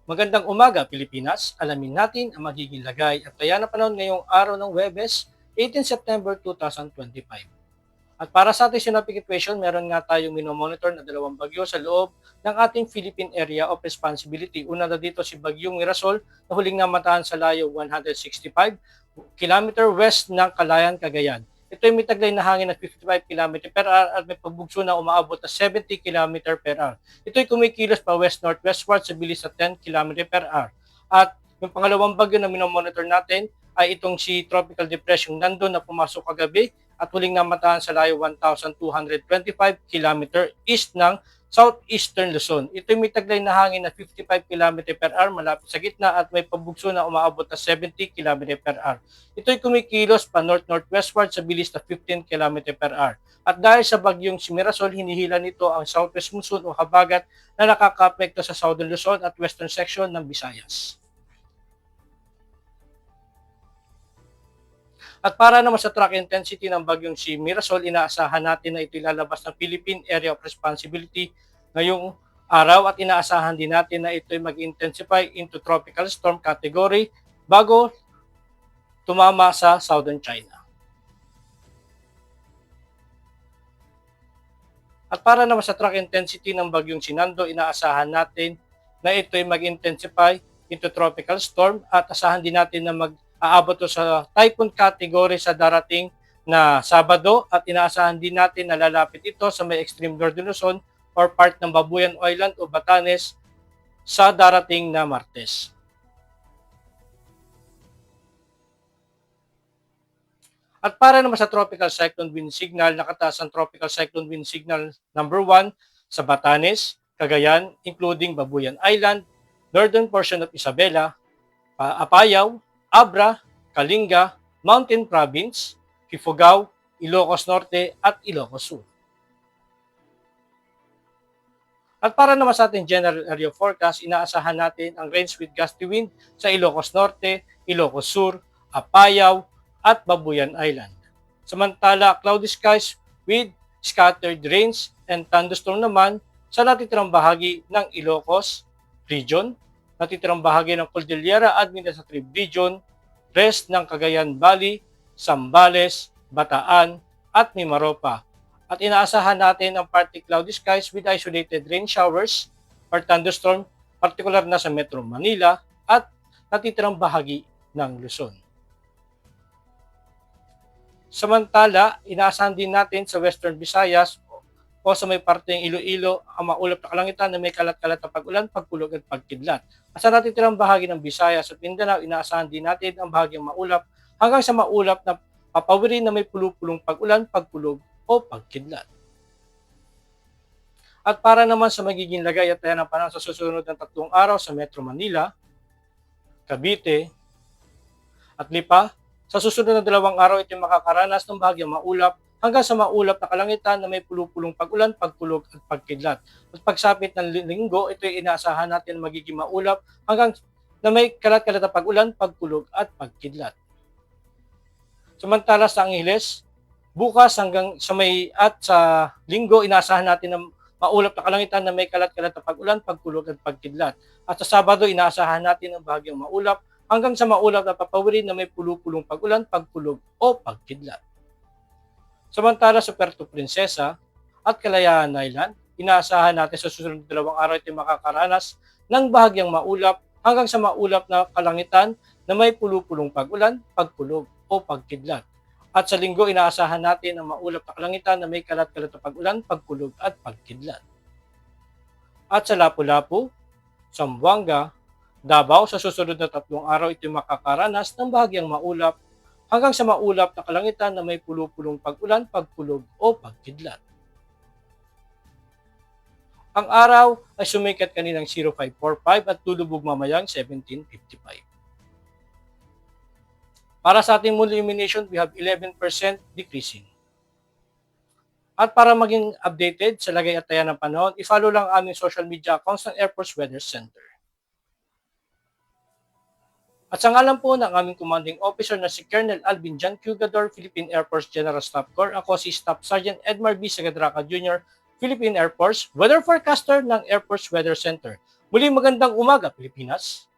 Magandang umaga, Pilipinas. Alamin natin ang magiging lagay at taya ng panahon ngayong araw ng Huwebes, 18 September 2025. At para sa ating synoptic equation, meron nga tayong minomonitor na dalawang bagyo sa loob ng ating Philippine Area of Responsibility. Una na dito si Bagyong Mirasol na huling namatahan sa layo 165 km west ng Calayan, Cagayan. Ito ay may taglay na hangin na 55 km per hour at may pagbugso na umaabot na 70 km per hour. Ito ay kumikilos pa west-northwestward sa bilis na 10 km per hour. At yung pangalawang bagyo na minomonitor natin ay itong si Tropical Depression Nando na pumasok kagabi at huling namatahan sa layo 1,225 km east ng southeastern Luzon. Ito may taglay na hangin na 55 km per hour malapit sa gitna at may pabugso na umaabot na 70 km per hour. Ito'y kumikilos pa north-northwestward sa bilis na 15 km per hour. At dahil sa bagyong si Mirasol, hinihila nito ang southwest monsoon o habagat na nakaka-apekto sa southern Luzon at western section ng Visayas. At para naman sa track intensity ng bagyong si Mirasol, inaasahan natin na ito lalabas ng Philippine Area of Responsibility ngayong araw at inaasahan din natin na ito ay mag-intensify into tropical storm category bago tumama sa southern China. At para naman sa track intensity ng bagyong Sinando, inaasahan natin na ito ay mag-intensify into tropical storm at asahan din natin na aabot sa typhoon category sa darating na Sabado at inaasahan din natin na lalapit ito sa may extreme northern Luzon or part ng Babuyan Island o Batanes sa darating na Martes. At para naman sa tropical cyclone wind signal, nakataas ang tropical cyclone wind signal number 1 sa Batanes, Cagayan, including Babuyan Island, northern portion of Isabela, Apayao, Abra, Kalinga, Mountain Province, Ifugao, Ilocos Norte at Ilocos Sur. At para naman sa ating general area forecast, inaasahan natin ang rains with gusty wind sa Ilocos Norte, Ilocos Sur, Apayao at Babuyan Island. Samantala, cloudy skies with scattered rains and thunderstorm naman sa natitirang bahagi ng Ilocos region, natitirang bahagi ng Cordillera Administrative Region, rest ng Cagayan Valley, Zambales, Bataan, at Mimaropa. At inaasahan natin ang partly cloudy skies with isolated rain showers or thunderstorm, partikular na sa Metro Manila at natitirang bahagi ng Luzon. Samantala, inaasahan din natin sa Western Visayas o sa may parteng Iloilo ang maulap na kalangitan na may kalat-kalat na pag-ulan, pagkulog at pagkidlat. At sa natitirang bahagi ng Visayas at Mindanao, inaasahan din natin ang bahagyang maulap hanggang sa maulap na papawirin na may pulupulong pag-ulan, pagkulog o pagkidlat. At para naman sa magiging lagay at taya ng panahon sa susunod ng 3 araw sa Metro Manila, Cavite at Lipa, sa susunod na 2 araw ito makakaranas ng bahagyang maulap hanggang sa maulap na kalangitan na may pulupulong pag-ulan, pagkulog at pagkidlat. At pagsapit ng linggo, ito ay inaasahan natin na magiging maulap hanggang na may kalat-kalat na pag-ulan, pagkulog at pagkidlat. Samantala sa Angeles, bukas hanggang sa may at sa linggo, inaasahan natin na maulap na kalangitan na may kalat-kalat na pag-ulan, pagkulog at pagkidlat. At sa Sabado, inaasahan natin ang bahagyang maulap hanggang sa maulap na papawirin na may pulupulong pag-ulan, pagkulog o pagkidlat. Samantala sa Puerto Princesa at Kalayaan Island, inaasahan natin sa susunod na 2 araw ito makakaranas ng bahagyang maulap hanggang sa maulap na kalangitan na may pulupulong pag-ulan, pagkulog o pagkidlat. At sa linggo, inaasahan natin ang maulap na kalangitan na may kalat-kalat na pag-ulan, pagkulog at pagkidlat. At sa Lapu-Lapu, Zamboanga, Davao, sa susunod na 3 araw ito makakaranas ng bahagyang maulap hanggang sa maulap na kalangitan na may pulupulong pag-ulan, pagkulog o pagkidlat. Ang araw ay sumikat kaninang 0545 at lulubog mamayang 1755. Para sa ating moon illumination, we have 11% decreasing. At para maging updated sa lagay at taya ng panahon, i-follow lang aming social media accounts ng Air Force Weather Center. At sa ngalan po ng aming commanding officer na si Colonel Alvin John Cugador, Philippine Air Force General Staff Corps, ako si Staff Sergeant Edmar B. Sagadraca Jr., Philippine Air Force, weather forecaster ng Air Force Weather Center. Muli magandang umaga, Pilipinas.